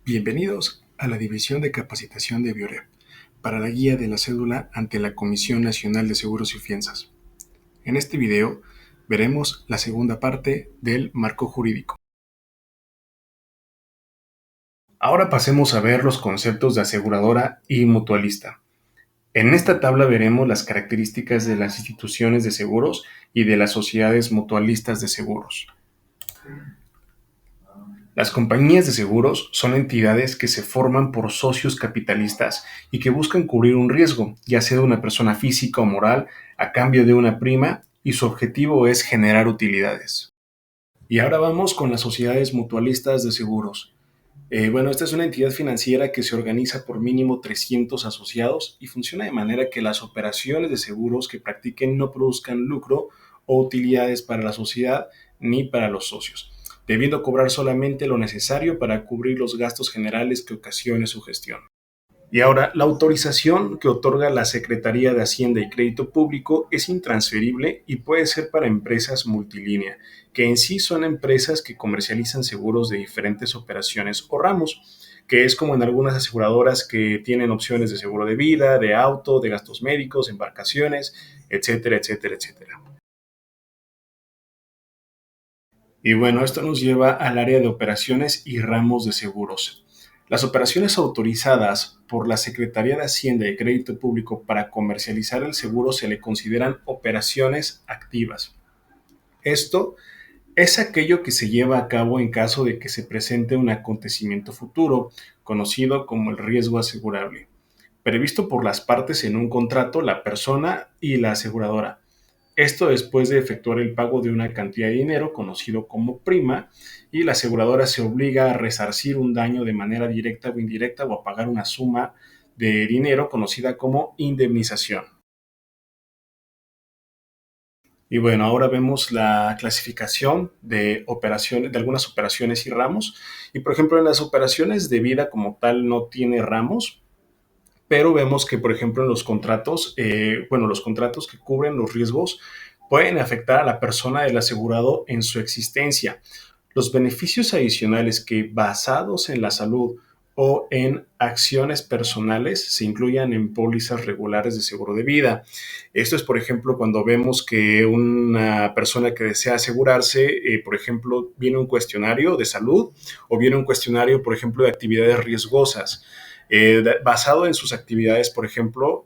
Bienvenidos a la División de Capacitación de Biorep para la guía de la cédula ante la Comisión Nacional de Seguros y Fianzas. En este video veremos la segunda parte del marco jurídico. Ahora pasemos a ver los conceptos de aseguradora y mutualista. En esta tabla veremos las características de las instituciones de seguros y de las sociedades mutualistas de seguros. Las compañías de seguros son entidades que se forman por socios capitalistas y que buscan cubrir un riesgo, ya sea de una persona física o moral, a cambio de una prima, y su objetivo es generar utilidades. Y ahora vamos con las sociedades mutualistas de seguros. Esta es una entidad financiera que se organiza por mínimo 300 asociados y funciona de manera que las operaciones de seguros que practiquen no produzcan lucro o utilidades para la sociedad ni para los socios, debiendo cobrar solamente lo necesario para cubrir los gastos generales que ocasione su gestión. Y ahora, la autorización que otorga la Secretaría de Hacienda y Crédito Público es intransferible y puede ser para empresas multilínea, que en sí son empresas que comercializan seguros de diferentes operaciones o ramos, que es como en algunas aseguradoras que tienen opciones de seguro de vida, de auto, de gastos médicos, embarcaciones, etcétera, etcétera, etcétera. Y bueno, esto nos lleva al área de operaciones y ramos de seguros. Las operaciones autorizadas por la Secretaría de Hacienda y Crédito Público para comercializar el seguro se le consideran operaciones activas. Esto es aquello que se lleva a cabo en caso de que se presente un acontecimiento futuro, conocido como el riesgo asegurable, previsto por las partes en un contrato, la persona y la aseguradora. Esto después de efectuar el pago de una cantidad de dinero conocido como prima, y la aseguradora se obliga a resarcir un daño de manera directa o indirecta o a pagar una suma de dinero conocida como indemnización. Y bueno, ahora vemos la clasificación de operaciones, de algunas operaciones y ramos. Y por ejemplo, en las operaciones de vida como tal no tiene ramos, pero vemos que, por ejemplo, en los contratos, los contratos que cubren los riesgos pueden afectar a la persona del asegurado en su existencia. Los beneficios adicionales que, basados en la salud o en acciones personales, se incluyan en pólizas regulares de seguro de vida. Esto es, por ejemplo, cuando vemos que una persona que desea asegurarse, por ejemplo, viene un cuestionario de salud o viene un cuestionario, por ejemplo, de actividades riesgosas. Basado en sus actividades, por ejemplo,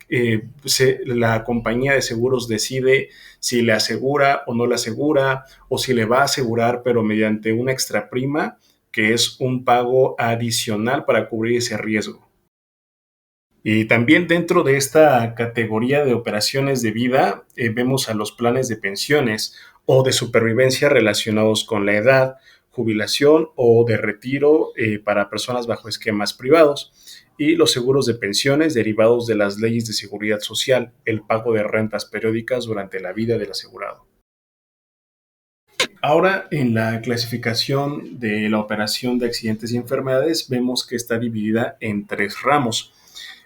la compañía de seguros decide si le asegura o no le asegura, o si le va a asegurar, pero mediante una extra prima, que es un pago adicional para cubrir ese riesgo. Y también dentro de esta categoría de operaciones de vida, vemos a los planes de pensiones o de supervivencia relacionados con la edad, jubilación o de retiro para personas bajo esquemas privados, y los seguros de pensiones derivados de las leyes de seguridad social, el pago de rentas periódicas durante la vida del asegurado. Ahora, en la clasificación de la operación de accidentes y enfermedades, vemos que está dividida en 3 ramos.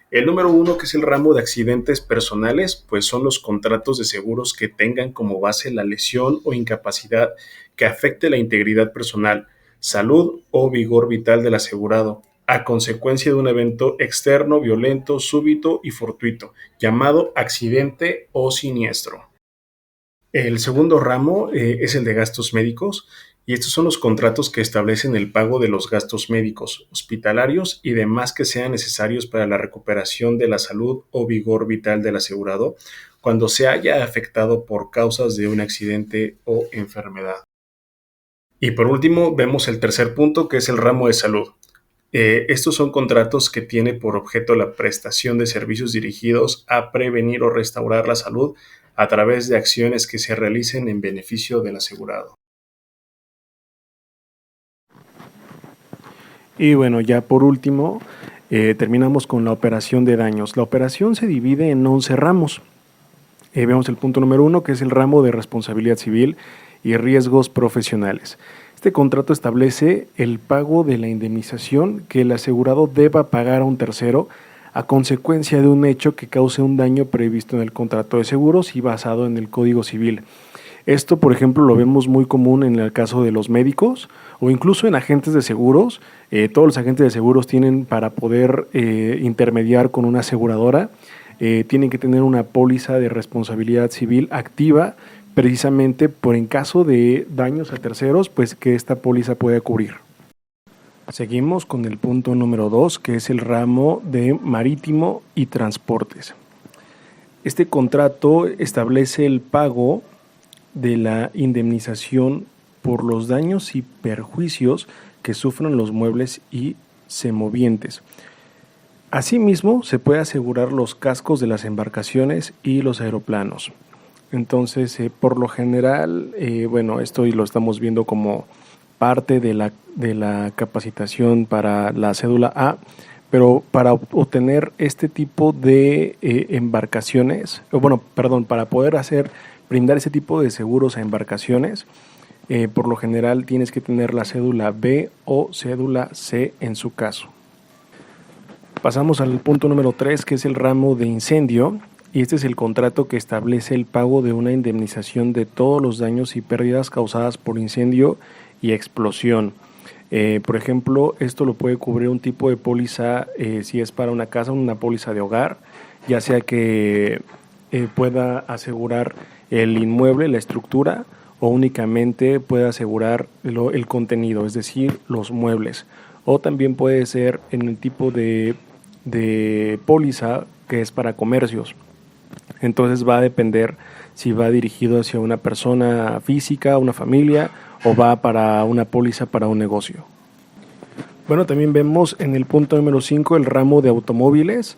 El número 1, que es el ramo de accidentes personales, pues son los contratos de seguros que tengan como base la lesión o incapacidad que afecte la integridad personal, salud o vigor vital del asegurado, a consecuencia de un evento externo, violento, súbito y fortuito, llamado accidente o siniestro. El segundo ramo es el de gastos médicos, y estos son los contratos que establecen el pago de los gastos médicos, hospitalarios y demás que sean necesarios para la recuperación de la salud o vigor vital del asegurado cuando se haya afectado por causas de un accidente o enfermedad. Y por último, vemos el tercer punto, que es el ramo de salud. Estos son contratos que tienen por objeto la prestación de servicios dirigidos a prevenir o restaurar la salud a través de acciones que se realicen en beneficio del asegurado. Y bueno, ya por último, terminamos con la operación de daños. La operación se divide en 11 ramos. Vemos el punto número 1, que es el ramo de responsabilidad civil y riesgos profesionales. Este contrato establece el pago de la indemnización que el asegurado deba pagar a un tercero a consecuencia de un hecho que cause un daño previsto en el contrato de seguros y basado en el Código Civil. Esto, por ejemplo, lo vemos muy común en el caso de los médicos o incluso en agentes de seguros. Todos los agentes de seguros tienen para poder intermediar con una aseguradora, tienen que tener una póliza de responsabilidad civil activa precisamente por en caso de daños a terceros, pues que esta póliza pueda cubrir. Seguimos con el punto número 2, que es el ramo de marítimo y transportes. Este contrato establece el pago de la indemnización por los daños y perjuicios que sufran los muebles y semovientes. Asimismo, se puede asegurar los cascos de las embarcaciones y los aeroplanos. Entonces, por lo general, bueno, esto lo estamos viendo como parte de la capacitación para la cédula A, pero para obtener este tipo de embarcaciones, para poder brindar ese tipo de seguros a embarcaciones, por lo general tienes que tener la cédula B o cédula C en su caso. Pasamos al punto número 3, que es el ramo de incendio, y este es el contrato que establece el pago de una indemnización de todos los daños y pérdidas causadas por incendio y explosión. Por ejemplo, esto lo puede cubrir un tipo de póliza si es para una casa, una póliza de hogar, ya sea que pueda asegurar el inmueble, la estructura, o únicamente puede asegurar el contenido, es decir, los muebles. O también puede ser en el tipo de póliza que es para comercios. Entonces va a depender si va dirigido hacia una persona física, una familia, o va para una póliza para un negocio. Bueno, también vemos en el punto número 5 el ramo de automóviles,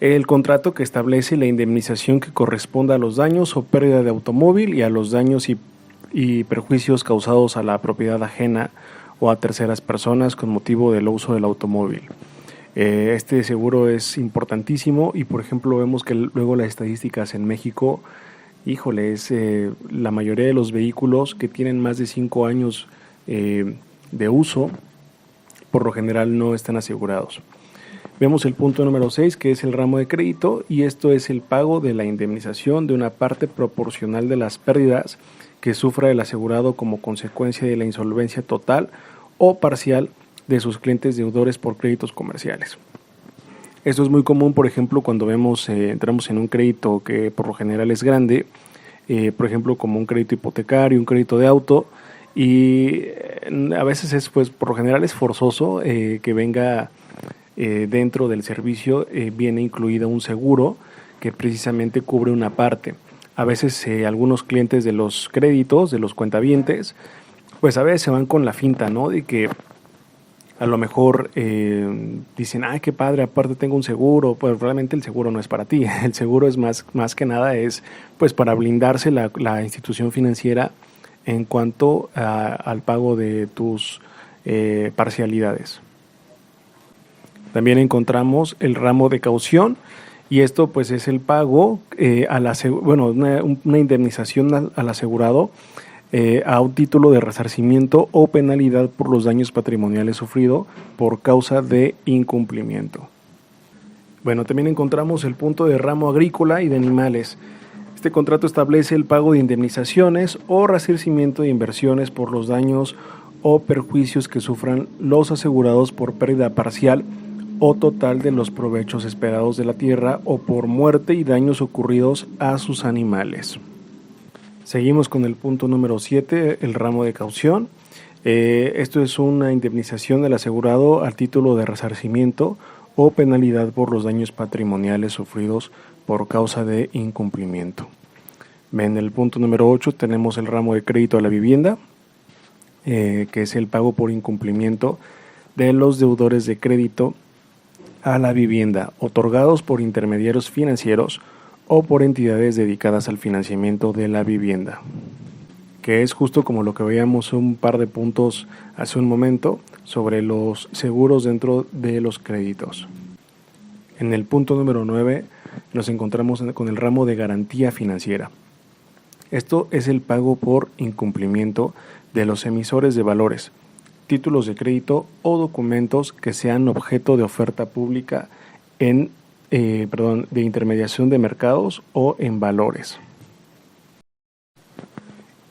el contrato que establece la indemnización que corresponda a los daños o pérdida de automóvil y a los daños y perjuicios causados a la propiedad ajena o a terceras personas con motivo del uso del automóvil. Este seguro es importantísimo y, por ejemplo, vemos que luego las estadísticas en México, híjole, es la mayoría de los vehículos que tienen más de 5 años de uso, por lo general no están asegurados. Vemos el punto número 6, que es el ramo de crédito, y esto es el pago de la indemnización de una parte proporcional de las pérdidas que sufra el asegurado como consecuencia de la insolvencia total o parcial de sus clientes deudores por créditos comerciales. Esto es muy común, por ejemplo, cuando entramos en un crédito que por lo general es grande, por ejemplo, como un crédito hipotecario, un crédito de auto, y a veces por lo general es forzoso que venga dentro del servicio, viene incluido un seguro que precisamente cubre una parte. A veces algunos clientes de los créditos, de los cuentavientes, pues a veces se van con la finta, ¿no? De que a lo mejor dicen, ay, qué padre, aparte tengo un seguro. Pues realmente el seguro no es para ti. El seguro es más que nada es pues para blindarse la institución financiera en cuanto al pago de tus parcialidades. También encontramos el ramo de caución, y esto pues es el pago una indemnización al asegurado a un título de resarcimiento o penalidad por los daños patrimoniales sufridos por causa de incumplimiento. Bueno, también encontramos el punto de ramo agrícola y de animales. Este contrato establece el pago de indemnizaciones o resarcimiento de inversiones por los daños o perjuicios que sufran los asegurados por pérdida parcial o total de los provechos esperados de la tierra o por muerte y daños ocurridos a sus animales. Seguimos con el punto número 7, el ramo de caución. Esto es una indemnización del asegurado al título de resarcimiento o penalidad por los daños patrimoniales sufridos por causa de incumplimiento. En el punto número 8 tenemos el ramo de crédito a la vivienda, que es el pago por incumplimiento de los deudores de crédito a la vivienda otorgados por intermediarios financieros o por entidades dedicadas al financiamiento de la vivienda, que es justo como lo que veíamos un par de puntos hace un momento sobre los seguros dentro de los créditos. En el punto número 9 nos encontramos con el ramo de garantía financiera. Esto es el pago por incumplimiento de los emisores de valores, títulos de crédito o documentos que sean objeto de oferta pública de intermediación de mercados o en valores.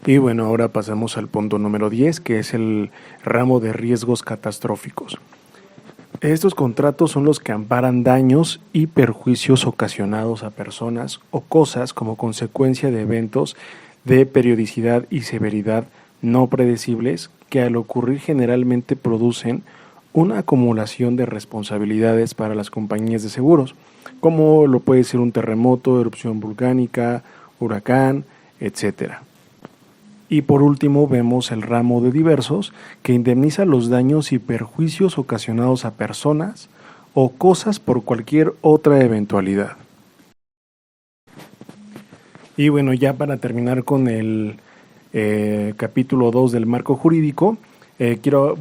Y bueno, ahora pasamos al punto número 10, que es el ramo de riesgos catastróficos. Estos contratos son los que amparan daños y perjuicios ocasionados a personas o cosas como consecuencia de eventos de periodicidad y severidad no predecibles que al ocurrir generalmente producen una acumulación de responsabilidades para las compañías de seguros, como lo puede ser un terremoto, erupción volcánica, huracán, etcétera. Y por último vemos el ramo de diversos, que indemniza los daños y perjuicios ocasionados a personas o cosas por cualquier otra eventualidad. Y bueno, ya para terminar con el capítulo 2 del marco jurídico, quiero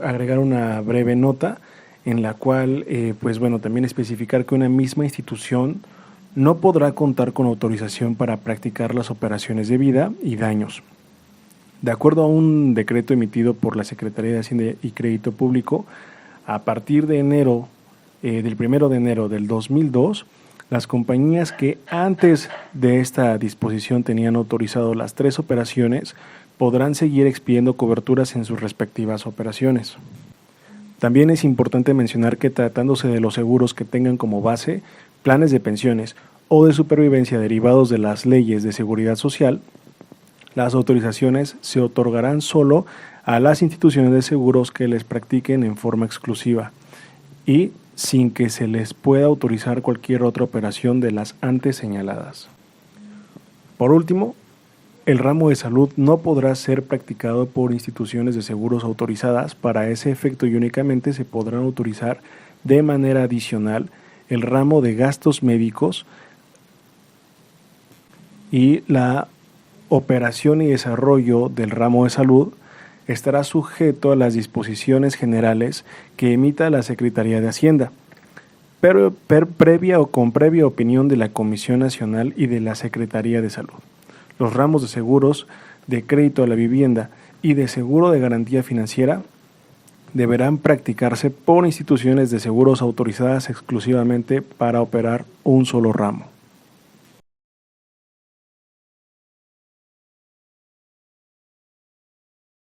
agregar una breve nota en la cual también especificar que una misma institución no podrá contar con autorización para practicar las operaciones de vida y daños. De acuerdo a un decreto emitido por la Secretaría de Hacienda y Crédito Público, a partir de del 1 de enero del 2002, las compañías que antes de esta disposición tenían autorizado las 3 operaciones podrán seguir expidiendo coberturas en sus respectivas operaciones. También es importante mencionar que tratándose de los seguros que tengan como base planes de pensiones o de supervivencia derivados de las leyes de seguridad social, las autorizaciones se otorgarán solo a las instituciones de seguros que les practiquen en forma exclusiva y sin que se les pueda autorizar cualquier otra operación de las antes señaladas. Por último, el ramo de salud no podrá ser practicado por instituciones de seguros autorizadas. Para ese efecto y únicamente se podrán autorizar de manera adicional el ramo de gastos médicos y la operación y desarrollo del ramo de salud estará sujeto a las disposiciones generales que emita la Secretaría de Hacienda, pero con previa opinión de la Comisión Nacional y de la Secretaría de Salud. Los ramos de seguros de crédito a la vivienda y de seguro de garantía financiera deberán practicarse por instituciones de seguros autorizadas exclusivamente para operar un solo ramo.